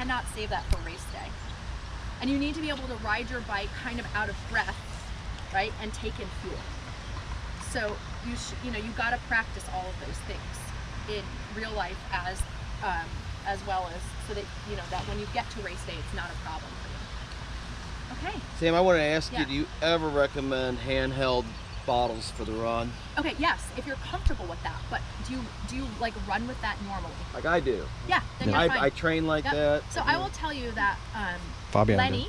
cannot save that for race day. And you need to be able to ride your bike kind of out of breath, right, and take in fuel. So you got to practice all of those things in real life as well as so that that when you get to race day, it's not a problem for you. Okay. Sam, I want to ask you, do you ever recommend handheld bottles for the run? Okay, yes, if you're comfortable with that. But do you like run with that normally? Like I do. Yeah, then you're fine. I train like that. So I will tell you that Lenny,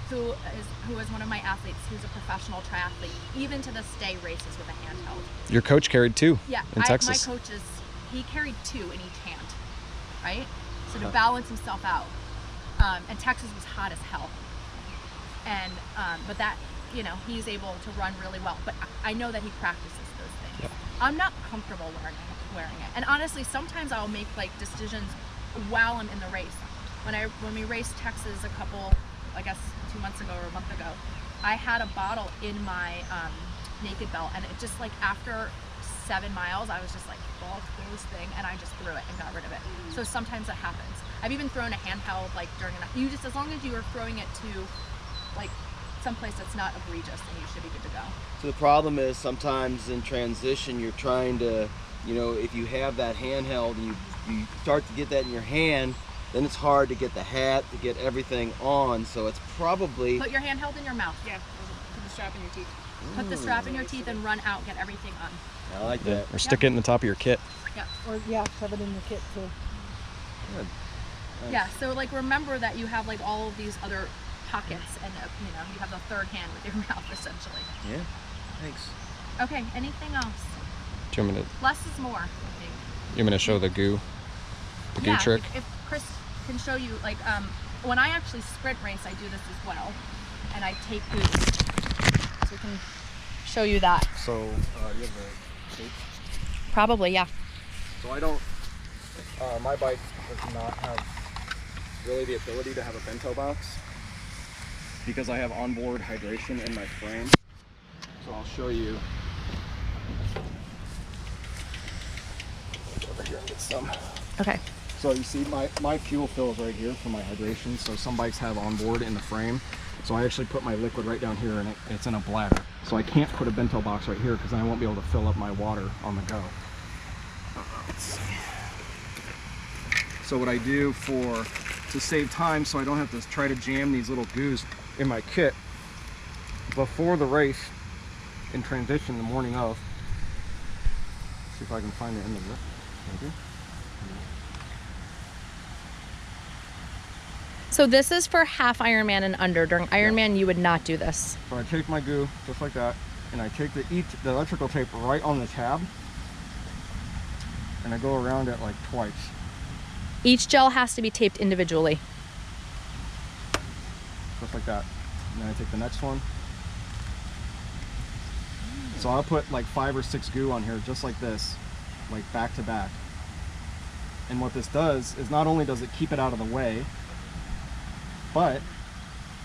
who is one of my athletes, who's a professional triathlete, even to this day races with a handheld. Your coach carried 2 in Texas. My coach he carried 2 in each hand, right? So to balance himself out. And Texas was hot as hell. And but that, he's able to run really well. But I know that he practices those things. Yeah. I'm not comfortable wearing it. And honestly, sometimes I'll make like decisions while I'm in the race. When we raced Texas a couple, I guess 2 months ago or a month ago, I had a bottle in my naked belt, and it just like after 7 miles, I was just like, fuck this thing, and I just threw it and got rid of it. So sometimes that happens. I've even thrown a handheld like during as long as you are throwing it to like someplace that's not egregious, then you should be good to go. So the problem is sometimes in transition, you're trying to, if you have that handheld and you start to get that in your hand, then it's hard to get the hat, to get everything on. So it's probably... Put your handheld in your mouth. Yeah, put the strap in your teeth. Put the strap in your teeth and run out, get everything on. I like that. Or stick it in the top of your kit. Yeah. Or shove it in the kit too. Good. Nice. Yeah, so like remember that you have like all of these other pockets, and you have the third hand with your mouth essentially. Yeah, thanks. Okay, anything else? Do you want me to, Less is more, I think. you want me to show the goo trick? If Chris can show you, like when I actually sprint race, I do this as well, and I take goo. So we can show you that. So you have the tape? Probably, yeah. So I don't, my bike does not have really the ability to have a bento box because I have onboard hydration in my frame. So I'll show you. Over here and get some. Okay. So you see my fuel fill is right here for my hydration. So some bikes have onboard in the frame. So I actually put my liquid right down here, and it's in a bladder. So I can't put a bento box right here because then I won't be able to fill up my water on the go. Let's see. So what I do to save time so I don't have to try to jam these little goos in my kit before the race in transition the morning of. See if I can find the end of it. Maybe. So this is for half Ironman and under. During Ironman, you would not do this. So I take my goo just like that, and I take the electrical tape right on the tab, and I go around it like twice. Each gel has to be taped individually. Just like that. And then I take the next one. So I'll put like 5 or 6 goo on here just like this, like back to back. And what this does is not only does it keep it out of the way, but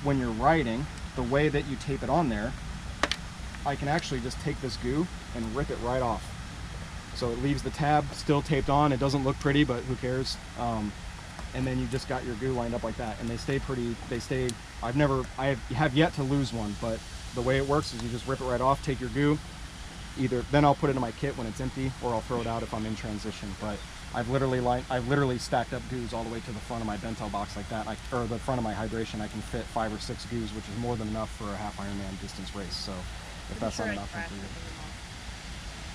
when you're riding, the way that you tape it on there, I can actually just take this goo and rip it right off. So it leaves the tab still taped on. It doesn't look pretty, but who cares? And then you just got your goo lined up like that, and they stay. I have yet to lose one, but the way it works is you just rip it right off, take your goo, then I'll put it in my kit when it's empty, or I'll throw it out if I'm in transition. But I've literally stacked up goos all the way to the front of my bento box like that, or the front of my hydration. I can fit 5 or 6 goos, which is more than enough for a half Ironman distance race. So if that's not enough for you.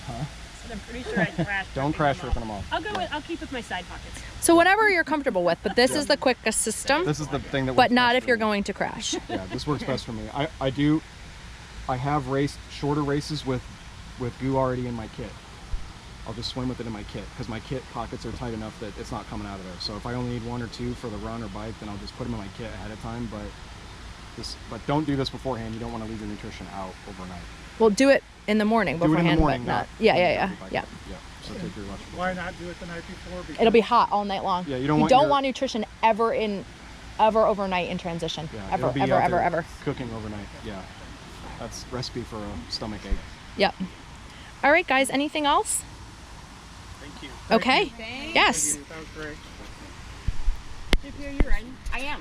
Huh? I'm pretty sure I'd crash. Don't crash ripping them off. I'll keep with my side pockets. So whatever you're comfortable with, but this is the quickest system. This is the thing that. But not if you're going to crash. Yeah, this works best for me. I have raced shorter races with goo already in my kit. I'll just swim with it in my kit because my kit pockets are tight enough that it's not coming out of there. So if I only need 1 or 2 for the run or bike, then I'll just put them in my kit ahead of time. But don't do this beforehand. You don't want to leave your nutrition out overnight. Well, do it in the morning beforehand. Do it in the morning, but not. Yeah. So take your lunch. Why not do it the night before? Because It'll be hot all night long. Yeah, you don't want nutrition ever overnight in transition. Yeah, ever. Cooking overnight. Yeah, that's recipe for a stomach ache. Yep. All right, guys. Anything else? Thank you. Okay. Yes. That was great. JP, are you riding? I am.